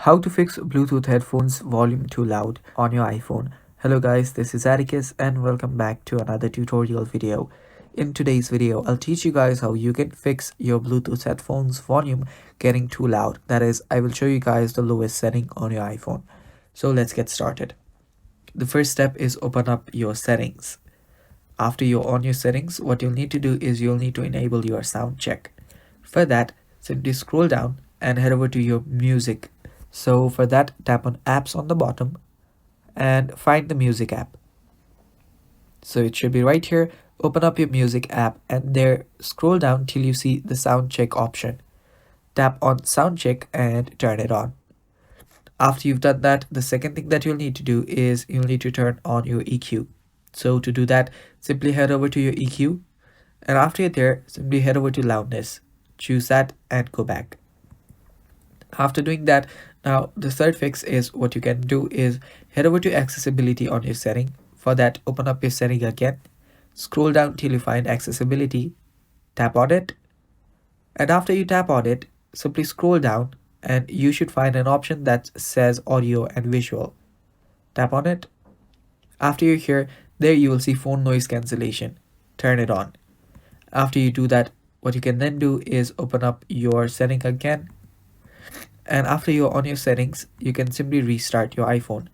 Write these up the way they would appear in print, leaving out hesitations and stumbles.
How to fix Bluetooth headphones volume too loud on your iPhone. Hello guys, this is Atticus and welcome back to another tutorial video. In today's video, I'll teach you guys how you can fix your Bluetooth headphones volume getting too loud. That is, I will show you guys the lowest setting on your iPhone. So let's get started. The first step is open up your settings. After you're on your settings, what you'll need to do is you'll need to enable your sound check. For that, simply scroll down and head over to your music. So for that, tap on apps on the bottom and find the music app. So it should be right here. Open up your music app and there scroll down till you see the sound check option. Tap on sound check and turn it on. After you've done that, the second thing that you'll need to do is you'll need to turn on your EQ. So to do that, simply head over to your EQ and after you're there, simply head over to loudness. Choose that and go back. After doing that, now the third fix is what you can do is head over to accessibility on your setting. For that, open up your setting again, scroll down till you find accessibility, tap on it, and after you tap on it, simply scroll down and you should find an option that says audio and visual. Tap on it. After you're here, there you will see phone noise cancellation. Turn it on. After you do that, what you can then do is open up your setting again. And after you're on your settings, you can simply restart your iPhone.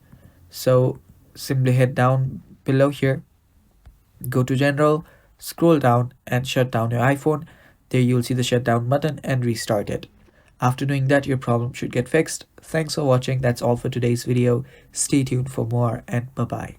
So simply head down below here, go to general, scroll down and shut down your iPhone. There you'll see the shutdown button and restart it. After doing that, your problem should get fixed. Thanks for watching. That's all for today's video. Stay tuned for more and bye-bye.